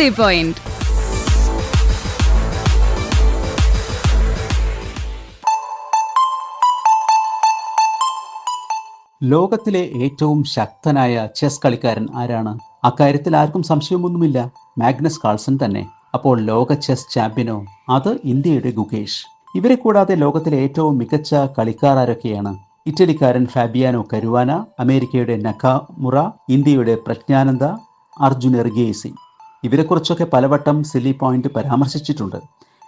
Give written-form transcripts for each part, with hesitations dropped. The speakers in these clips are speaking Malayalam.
Silly point. ലോകത്തിലെ ഏറ്റവും ശക്തനായ ചെസ് കളിക്കാരൻ ആരാണ്? അക്കാര്യത്തിൽ ആർക്കും സംശയമൊന്നുമില്ല, മാഗ്നസ് കാൾസൺ തന്നെ. അപ്പോൾ ലോക ചെസ് ചാമ്പ്യനോ? അത് ഇന്ത്യയുടെ ഗുകേഷ്. ഇവരെ കൂടാതെ ലോകത്തിലെ ഏറ്റവും മികച്ച കളിക്കാർ ആരൊക്കെയാണ്? ഇറ്റലിക്കാരൻ ഫാബിയാനോ കരുവാന, അമേരിക്കയുടെ നക്കാമുറ, ഇന്ത്യയുടെ പ്രജ്ഞാനന്ദ, അർജുൻ എർഗേസി. ഇവരെക്കുറിച്ചൊക്കെ പലവട്ടം സില്ലി പോയിന്റ് പരാമർശിച്ചിട്ടുണ്ട്.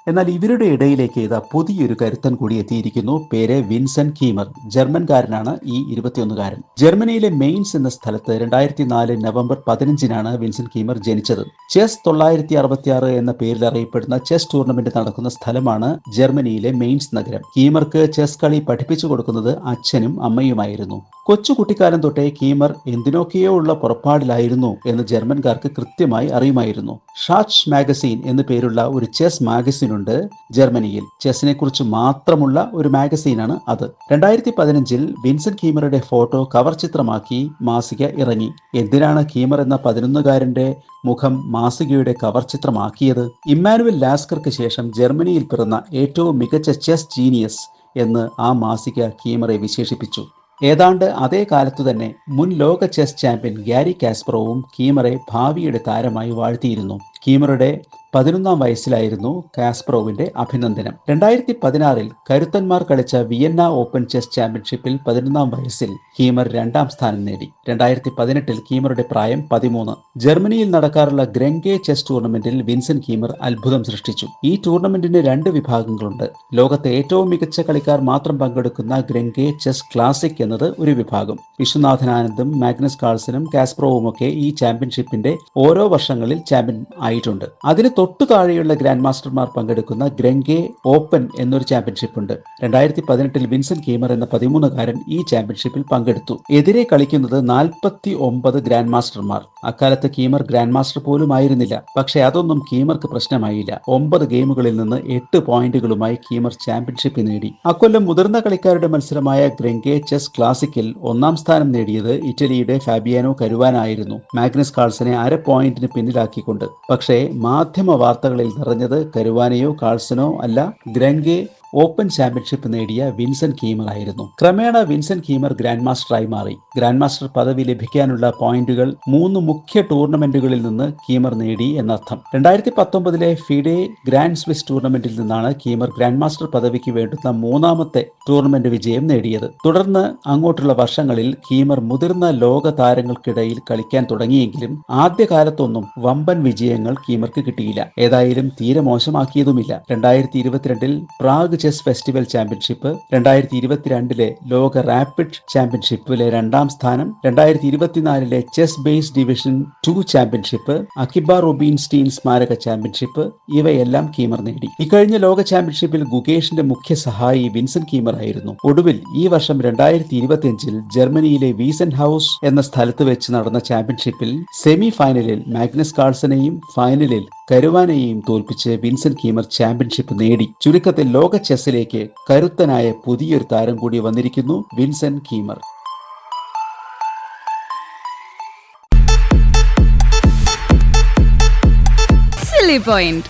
എന്നാൽ ഇവരുടെ ഇടയിലേക്ക് ഇതാ പുതിയൊരു കരുത്തൻ കൂടി എത്തിയിരിക്കുന്നു. പേര് വിൻസെന്റ് കീമർ. ജർമ്മൻകാരനാണ് ഈ 21കാരൻ. ജർമ്മനിയിലെ മെയിൻസ് എന്ന സ്ഥലത്ത് 2004 നവംബർ 15 വിൻസെന്റ് കീമർ ജനിച്ചത്. ചെസ് 966 എന്ന പേരിൽ അറിയപ്പെടുന്ന ചെസ് ടൂർണമെന്റ് നടക്കുന്ന സ്ഥലമാണ് ജർമ്മനിയിലെ മെയിൻസ് നഗരം. കീമർക്ക് ചെസ് കളി പഠിപ്പിച്ചു കൊടുക്കുന്നത് അച്ഛനും അമ്മയുമായിരുന്നു. കൊച്ചു കുട്ടിക്കാലം തൊട്ടേ കീമർ എന്തിനൊക്കെയോ ഉള്ള പുറപ്പാടിലായിരുന്നു എന്ന് ജർമ്മൻകാർക്ക് കൃത്യമായി അറിയുമായിരുന്നു. ഷാച്ച് മാഗസീൻ എന്നു പേരുള്ള ഒരു ചെസ് മാഗസീൻ ഉണ്ട് ജർമ്മനിയിൽ. ചെസ്സിനെ കുറിച്ച് മാത്രമുള്ള ഒരു മാഗസീനാണ് അത്. 2015 വിൻസെന്റ് കീമറുടെ ഫോട്ടോ കവർ ചിത്രമാക്കി മാസിക ഇറങ്ങി. എന്തിനാണ് കീമർ എന്ന 11കാരന്റെ മുഖം മാസികയുടെ കവർ ചിത്രമാക്കിയത്? ഇമ്മാനുവൽ ലാസ്കർക്ക് ശേഷം ജർമ്മനിയിൽ പിറന്ന ഏറ്റവും മികച്ച ചെസ് ജീനിയസ് എന്ന് ആ മാസിക കീമറെ വിശേഷിപ്പിച്ചു. ഏതാണ്ട് അതേ കാലത്തു തന്നെ മുൻ ലോക ചെസ് ചാമ്പ്യൻ ഗ്യാരി കാസ്പറോവും കീമറെ ഭാവിയുടെ താരമായി വാഴ്ത്തിയിരുന്നു. കീമറുടെ 11ാം വയസ്സിലായിരുന്നു കാസ്പറോവിന്റെ അഭിനന്ദനം. 2016 കരുത്തന്മാർ കളിച്ച വിയന്ന ഓപ്പൺ ചെസ് ചാമ്പ്യൻഷിപ്പിൽ 11ാം വയസ്സിൽ കീമർ 2ാം സ്ഥാനം നേടി. 2018 കീമറുടെ പ്രായം 13. ജർമ്മനിയിൽ നടക്കാറുള്ള ഗ്രംഗെ ചെസ് ടൂർണമെന്റിൽ വിൻസെന്റ് കീമർ അത്ഭുതം സൃഷ്ടിച്ചു. ഈ ടൂർണമെന്റിന് 2 വിഭാഗങ്ങളുണ്ട്. ലോകത്തെ ഏറ്റവും മികച്ച കളിക്കാർ മാത്രം പങ്കെടുക്കുന്ന ഗ്രംഗെ ചെസ് ക്ലാസിക് എന്നത് ഒരു വിഭാഗം. വിശ്വനാഥൻ ആനന്ദും മാഗ്നസ് കാൾസനും കാസ്പറോവുമൊക്കെ ഈ ചാമ്പ്യൻഷിപ്പിന്റെ ഓരോ വർഷങ്ങളിൽ ചാമ്പ്യൻ ആയിട്ടുണ്ട്. അതിന് തൊട്ടു താഴെയുള്ള ഗ്രാൻഡ് മാസ്റ്റർമാർ പങ്കെടുക്കുന്ന ഗ്രംഗെ ഓപ്പൺ എന്നൊരു ചാമ്പ്യൻഷിപ്പ് ഉണ്ട്. 2018 വിൻസെന്റ് കീമർ എന്ന 13കാരൻ ഈ ചാമ്പ്യൻഷിപ്പിൽ പങ്കെടുത്തു. എതിരെ കളിക്കുന്നത് 49 ഗ്രാൻഡ് മാസ്റ്റർമാർ. അക്കാലത്ത് കീമർ ഗ്രാൻഡ് മാസ്റ്റർ പോലും ആയിരുന്നില്ല. പക്ഷേ അതൊന്നും കീമർക്ക് പ്രശ്നമായില്ല. 9 ഗെയിമുകളിൽ നിന്ന് 8 പോയിന്റുകളുമായി കീമർ ചാമ്പ്യൻഷിപ്പ് നേടി. അക്കൊല്ലം മുതിർന്ന കളിക്കാരുടെ മത്സരമായ ഗ്രംഗെ ചെസ് ക്ലാസിക്കിൽ 1ാം സ്ഥാനം നേടിയത് ഇറ്റലിയുടെ ഫാബിയാനോ കരുവാന ആയിരുന്നു, മാഗ്നസ് കാൾസനെ 1/2 പോയിന്റിന് പിന്നിലാക്കിക്കൊണ്ട്. പക്ഷേ മാധ്യമ വാർത്തകളിൽ നിറഞ്ഞത് കരുവാനയോ കാൾസനോ അല്ല, ഗ്രംഗെ ഓപ്പൺ ചാമ്പ്യൻഷിപ്പ് നേടിയ വിൻസെന്റ് കീമർ ആയിരുന്നു. ക്രമേണ വിൻസെന്റ് കീമർ ഗ്രാൻഡ് മാസ്റ്ററായി മാറി. ഗ്രാൻഡ് മാസ്റ്റർ പദവി ലഭിക്കാനുള്ള പോയിന്റുകൾ 3 മുഖ്യ ടൂർണമെന്റുകളിൽ നിന്ന് കീമർ നേടി എന്നർത്ഥം. 2019 ഫിഡെ ഗ്രാൻഡ് സ്വിസ് ടൂർണമെന്റിൽ നിന്നാണ് കീമർ ഗ്രാൻഡ് മാസ്റ്റർ പദവിക്ക് വേണ്ടുന്ന 3ാമത്തെ ടൂർണമെന്റ് വിജയം നേടിയത്. തുടർന്ന് അങ്ങോട്ടുള്ള വർഷങ്ങളിൽ കീമർ മുതിർന്ന ലോക താരങ്ങൾക്കിടയിൽ കളിക്കാൻ തുടങ്ങിയെങ്കിലും ആദ്യകാലത്തൊന്നും വമ്പൻ വിജയങ്ങൾ കീമർക്ക് കിട്ടിയില്ല. ഏതായാലും തീരെ മോശമാക്കിയതുമില്ല. 2022 പ്രാഗ് ചെസ് ഫെസ്റ്റിവൽ ചാമ്പ്യൻഷിപ്പ്, 2022 ലോക റാപ്പിഡ് ചാമ്പ്യൻഷിപ്പിലെ 2ാം സ്ഥാനം, 2024 ചെസ് ബേസ് ഡിവിഷൻ 2 ചാമ്പ്യൻഷിപ്പ്, അക്കിബ റൂബിൻസ്റ്റീൻ സ്മാരക ചാമ്പ്യൻഷിപ്പ്, ഇവയെല്ലാം കീമർ നേടി. ഇക്കഴിഞ്ഞ ലോക ചാമ്പ്യൻഷിപ്പിൽ ഗുകേഷിന്റെ മുഖ്യ സഹായി വിൻസെന്റ് കീമർ ആയിരുന്നു. ഒടുവിൽ ഈ വർഷം 2025 ജർമ്മനിയിലെ വീസൻ ഹൗസ് എന്ന സ്ഥലത്ത് വെച്ച് നടന്ന ചാമ്പ്യൻഷിപ്പിൽ സെമി ഫൈനലിൽ മാഗ്നസ് കാൾസനെയും ഫൈനലിൽ കരുവാനയെയും തോൽപ്പിച്ച് വിൻസെന്റ് കീമർ ചാമ്പ്യൻഷിപ്പ് നേടി. ചുരുക്കത്തിൽ ലോക ചെസ്സിലേക്ക് കരുത്തനായ പുതിയൊരു താരം കൂടി വന്നിരിക്കുന്നു, വിൻസെന്റ് കീമർ. Silly point.